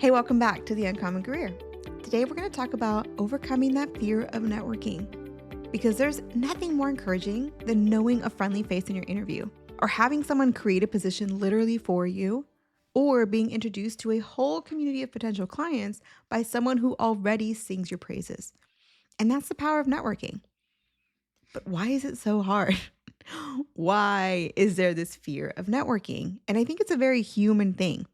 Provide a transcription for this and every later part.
Hey, welcome back to The Uncommon Career. Today we're going to talk about overcoming that fear of networking because there's nothing more encouraging than knowing a friendly face in your interview or having someone create a position literally for you or being introduced to a whole community of potential clients by someone who already sings your praises. And that's the power of networking. But why is it so hard? Why is there this fear of networking? And I think it's a very human thing.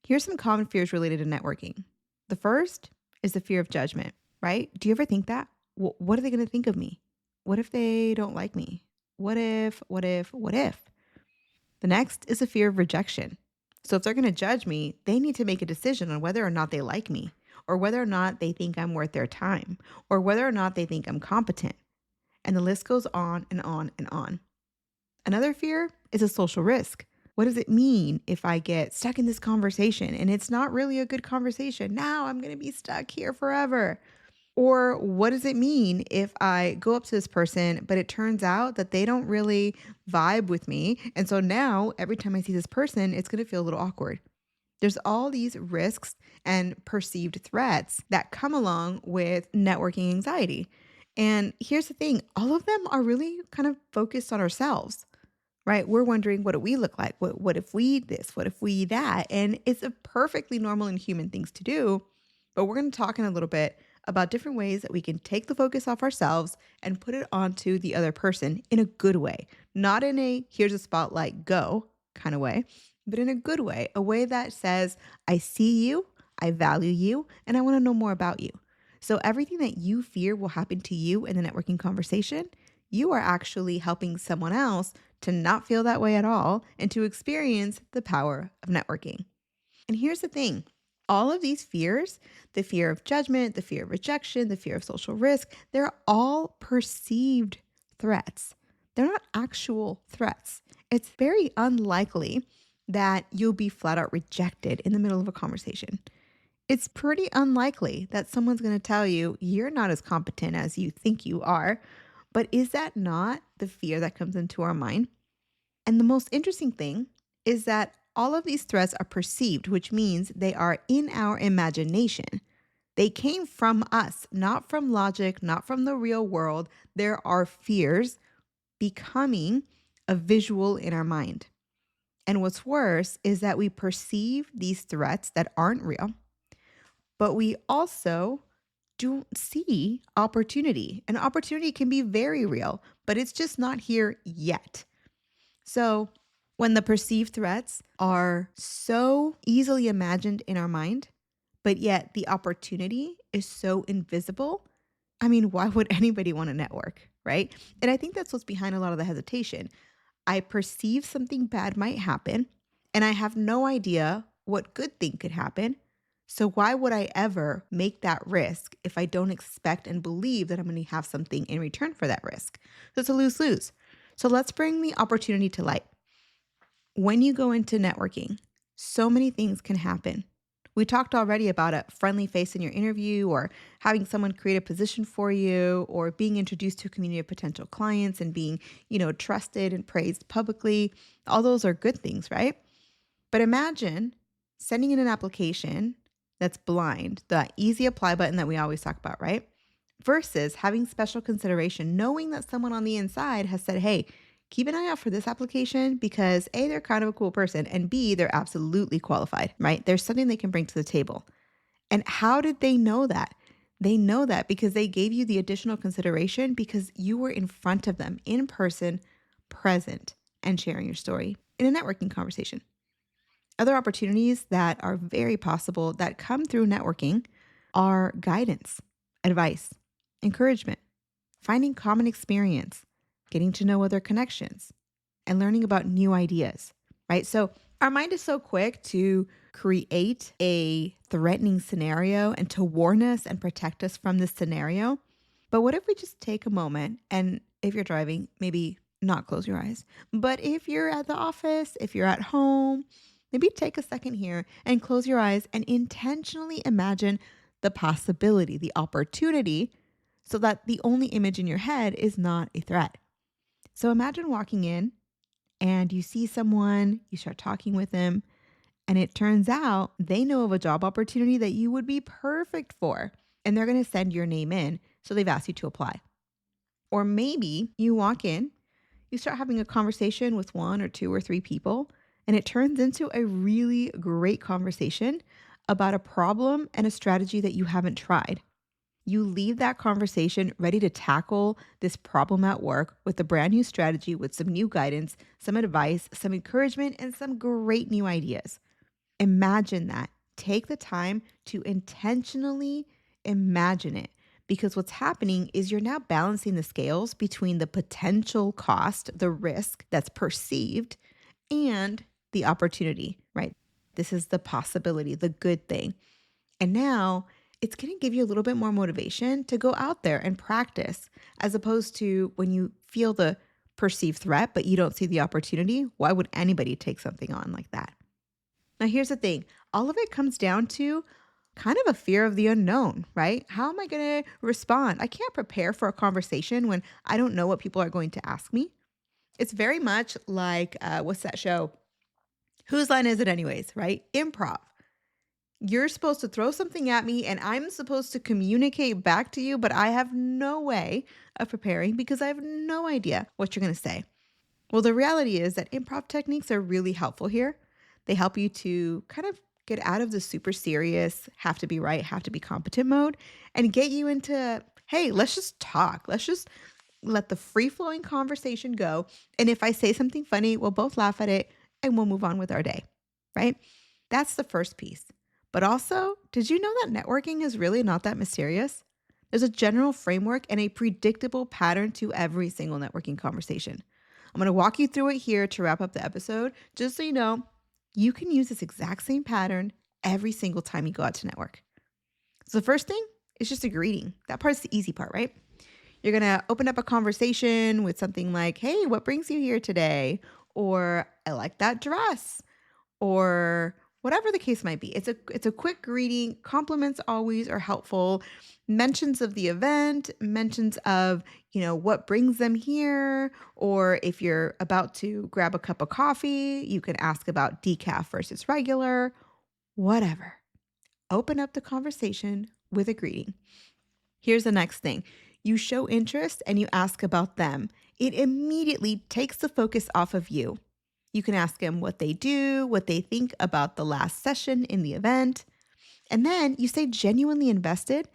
Here's some common fears related to networking. The first is the fear of judgment, right? Do you ever think that? What are they going to think of me? What if they don't like me? What if? The next is the fear of rejection. So if they're going to judge me, they need to make a decision on whether or not they like me, or whether or not they think I'm worth their time, or whether or not they think I'm competent. And the list goes on and on and on. Another fear is a social risk. What does it mean if I get stuck in this conversation and it's not really a good conversation? Now I'm going to be stuck here forever. Or what does it mean if I go up to this person, but it turns out that they don't really vibe with me? And so now every time I see this person, it's going to feel a little awkward. There's all these risks and perceived threats that come along with networking anxiety. And here's the thing, all of them are really kind of focused on ourselves, right? We're wondering, what do we look like? What if we this? What if we that? And it's a perfectly normal and human things to do. But we're going to talk in a little bit about different ways that we can take the focus off ourselves and put it onto the other person in a good way, not in a here's a spotlight, go kind of way, but in a good way, a way that says, I see you, I value you, and I want to know more about you. So everything that you fear will happen to you in the networking conversation, you are actually helping someone else to not feel that way at all and to experience the power of networking. And here's the thing. All of these fears, the fear of judgment, the fear of rejection, the fear of social risk, they're all perceived threats. They're not actual threats. It's very unlikely that you'll be flat out rejected in the middle of a conversation. It's pretty unlikely that someone's going to tell you you're not as competent as you think you are. But is that not the fear that comes into our mind? And the most interesting thing is that all of these threats are perceived, which means they are in our imagination. They came from us, not from logic, not from the real world. There are fears becoming a visual in our mind. And what's worse is that we perceive these threats that aren't real, but we also don't see opportunity. And opportunity can be very real, but it's just not here yet. So when the perceived threats are so easily imagined in our mind, but yet the opportunity is so invisible, I mean, why would anybody want to network, right? And I think that's what's behind a lot of the hesitation. I perceive something bad might happen, and I have no idea what good thing could happen. So why would I ever make that risk if I don't expect and believe that I'm going to have something in return for that risk? So it's a lose-lose. So let's bring the opportunity to light. When you go into networking, so many things can happen. We talked already about a friendly face in your interview, or having someone create a position for you, or being introduced to a community of potential clients and being, trusted and praised publicly. All those are good things, right? But imagine sending in an application that's blind, the easy apply button that we always talk about, right? Versus having special consideration, knowing that someone on the inside has said, hey, keep an eye out for this application because A, they're kind of a cool person, and B, they're absolutely qualified, right? There's something they can bring to the table. And how did they know that? They know that because they gave you the additional consideration because you were in front of them, in person, present, and sharing your story in a networking conversation. Other opportunities that are very possible that come through networking are guidance, advice, encouragement, finding common experience, getting to know other connections, and learning about new ideas, right? So our mind is so quick to create a threatening scenario and to warn us and protect us from this scenario. But what if we just take a moment and if you're driving, maybe not close your eyes, but if you're at the office, if you're at home, maybe take a second here and close your eyes and intentionally imagine the possibility, the opportunity, so that the only image in your head is not a threat. So imagine walking in and you see someone, you start talking with them, And it turns out they know of a job opportunity that you would be perfect for. And they're going to send your name in. So they've asked you to apply. Or maybe you walk in, you start having a conversation with one or two or three people, and it turns into a really great conversation about a problem and a strategy that you haven't tried. You leave that conversation ready to tackle this problem at work with a brand new strategy, with some new guidance, some advice, some encouragement, and some great new ideas. Imagine that. Take the time to intentionally imagine it, because what's happening is you're now balancing the scales between the potential cost, the risk that's perceived, and the opportunity, right? This is the possibility, the good thing. And now it's going to give you a little bit more motivation to go out there and practice, as opposed to when you feel the perceived threat, but you don't see the opportunity. Why would anybody take something on like that? Now, here's the thing. All of it comes down to kind of a fear of the unknown, right? How am I going to respond? I can't prepare for a conversation when I don't know what people are going to ask me. It's very much like, what's that show? Whose line is it anyways, right? Improv. You're supposed to throw something at me and I'm supposed to communicate back to you, but I have no way of preparing because I have no idea what you're going to say. Well, the reality is that improv techniques are really helpful here. They help you to kind of get out of the super serious, have to be right, have to be competent mode, and get you into, hey, let's just talk. Let's just let the free flowing conversation go. And if I say something funny, we'll both laugh at it and we'll move on with our day, right? That's the first piece. But also, did you know that networking is really not that mysterious? There's a general framework and a predictable pattern to every single networking conversation. I'm going to walk you through it here to wrap up the episode, just so you know you can use this exact same pattern every single time you go out to network. So the first thing is just a greeting. That part's the easy part, right? You're going to open up a conversation with something like, hey, what brings you here today? Or I like that dress. Or whatever the case might be. It's a quick greeting. Compliments always are helpful. Mentions of the event, mentions of, what brings them here, or if you're about to grab a cup of coffee, you can ask about decaf versus regular, whatever. Open up the conversation with a greeting. Here's the next thing. You show interest and you ask about them. It immediately takes the focus off of you. You can ask them what they do, what they think about the last session in the event. And then you stay genuinely invested,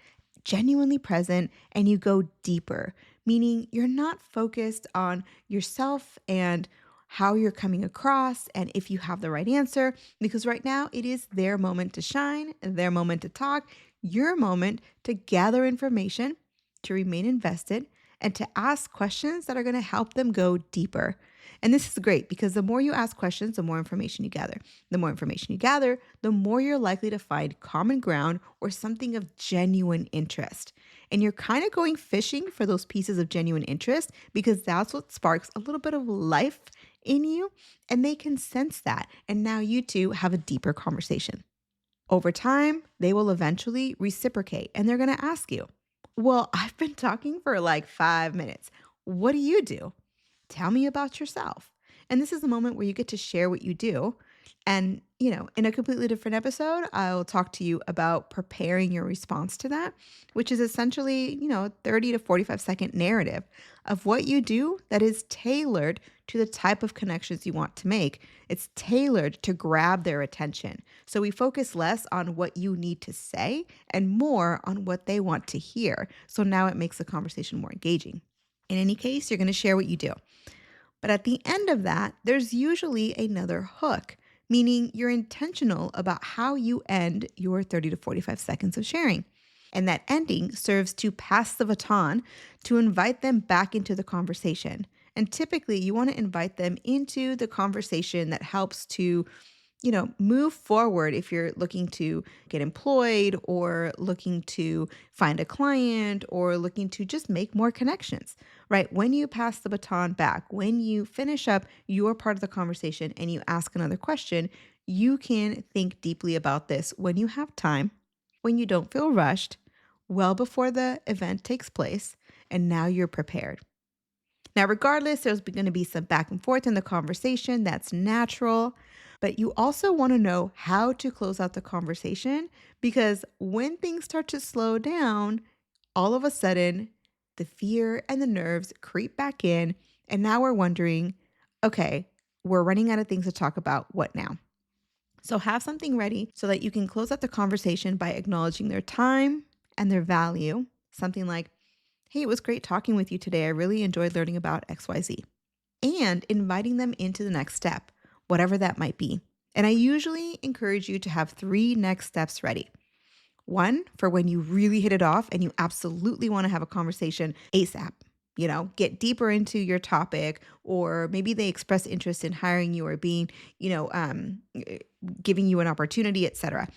genuinely present, and you go deeper, meaning you're not focused on yourself and how you're coming across and if you have the right answer, because right now it is their moment to shine, their moment to talk, your moment to gather information, to remain invested, and to ask questions that are going to help them go deeper. And this is great because the more you ask questions, the more information you gather. The more information you gather, the more you're likely to find common ground or something of genuine interest. And you're kind of going fishing for those pieces of genuine interest because that's what sparks a little bit of life in you, and they can sense that. And now you two have a deeper conversation. Over time, they will eventually reciprocate and they're going to ask you, well, I've been talking for like 5 minutes. What do you do? Tell me about yourself. And this is the moment where you get to share what you do. And, in a completely different episode, I'll talk to you about preparing your response to that, which is essentially, 30 to 45-second narrative of what you do that is tailored to the type of connections you want to make. It's tailored to grab their attention. So we focus less on what you need to say and more on what they want to hear. So now it makes the conversation more engaging. In any case, you're going to share what you do. But at the end of that, there's usually another hook, meaning you're intentional about how you end your 30 to 45 seconds of sharing. And that ending serves to pass the baton to invite them back into the conversation. And typically, you want to invite them into the conversation that helps to move forward if you're looking to get employed or looking to find a client or looking to just make more connections, right? When you pass the baton back, when you finish up your part of the conversation and you ask another question, you can think deeply about this when you have time, when you don't feel rushed, well before the event takes place, and now you're prepared. Now, regardless, there's going to be some back and forth in the conversation. That's natural. But you also want to know how to close out the conversation, because when things start to slow down, all of a sudden the fear and the nerves creep back in. And now we're wondering, okay, we're running out of things to talk about. What now? So have something ready so that you can close out the conversation by acknowledging their time and their value. Something like, hey, it was great talking with you today. I really enjoyed learning about XYZ. And inviting them into the next step, whatever that might be. And I usually encourage you to have 3 next steps ready. 1 for when you really hit it off and you absolutely want to have a conversation ASAP. Get deeper into your topic, or maybe they express interest in hiring you or being, giving you an opportunity, etc.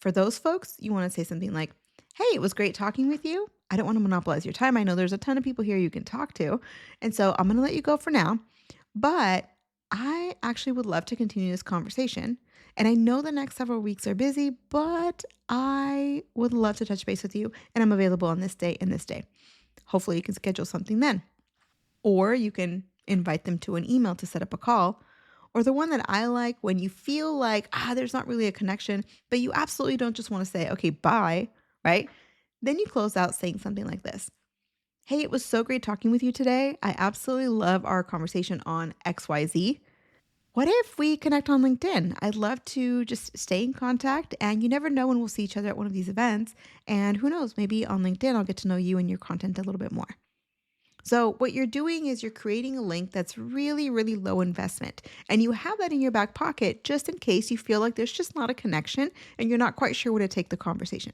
For those folks, you want to say something like, hey, it was great talking with you. I don't want to monopolize your time. I know there's a ton of people here you can talk to. And so I'm going to let you go for now. But I actually would love to continue this conversation. And I know the next several weeks are busy, but I would love to touch base with you. And I'm available on this day and this day. Hopefully you can schedule something then. Or you can invite them to an email to set up a call. Or the one that I like, when you feel like, there's not really a connection, but you absolutely don't just want to say, okay, bye, right? Then you close out saying something like this. Hey, it was so great talking with you today. I absolutely love our conversation on XYZ. What if we connect on LinkedIn? I'd love to just stay in contact, and you never know when we'll see each other at one of these events. And who knows, maybe on LinkedIn, I'll get to know you and your content a little bit more. So what you're doing is you're creating a link that's really, really low investment. And you have that in your back pocket just in case you feel like there's just not a connection and you're not quite sure where to take the conversation.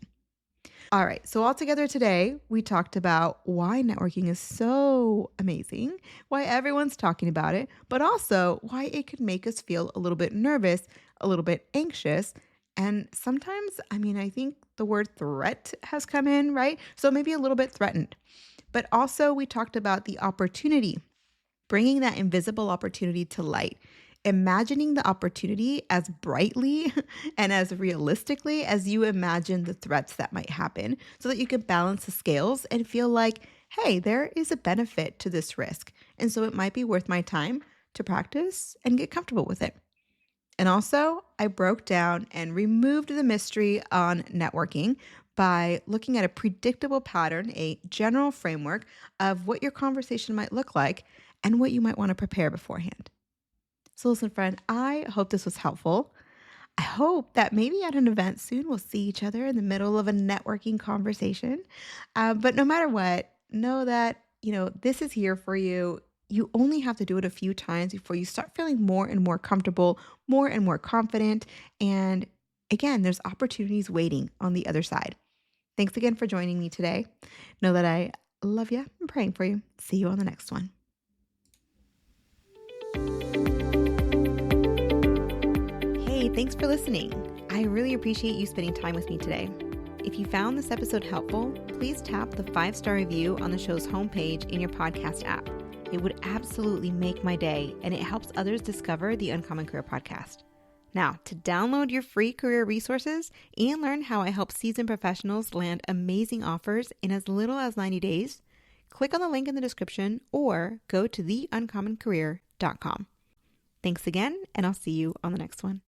All right, so all together today, we talked about why networking is so amazing, why everyone's talking about it, but also why it could make us feel a little bit nervous, a little bit anxious. And sometimes, I think the word threat has come in, right? So maybe a little bit threatened. But also we talked about the opportunity, bringing that invisible opportunity to light. Imagining the opportunity as brightly and as realistically as you imagine the threats that might happen, so that you can balance the scales and feel like, hey, there is a benefit to this risk. And so it might be worth my time to practice and get comfortable with it. And also, I broke down and removed the mystery on networking by looking at a predictable pattern, a general framework of what your conversation might look like and what you might want to prepare beforehand. So listen, friend, I hope this was helpful. I hope that maybe at an event soon we'll see each other in the middle of a networking conversation. But no matter what, know that, this is here for you. You only have to do it a few times before you start feeling more and more comfortable, more and more confident. And again, there's opportunities waiting on the other side. Thanks again for joining me today. Know that I love you. I'm praying for you. See you on the next one. Hey, thanks for listening. I really appreciate you spending time with me today. If you found this episode helpful, please tap the 5-star review on the show's homepage in your podcast app. It would absolutely make my day, and it helps others discover the Uncommon Career Podcast. Now, to download your free career resources and learn how I help seasoned professionals land amazing offers in as little as 90 days, click on the link in the description or go to theuncommoncareer.com. Thanks again, and I'll see you on the next one.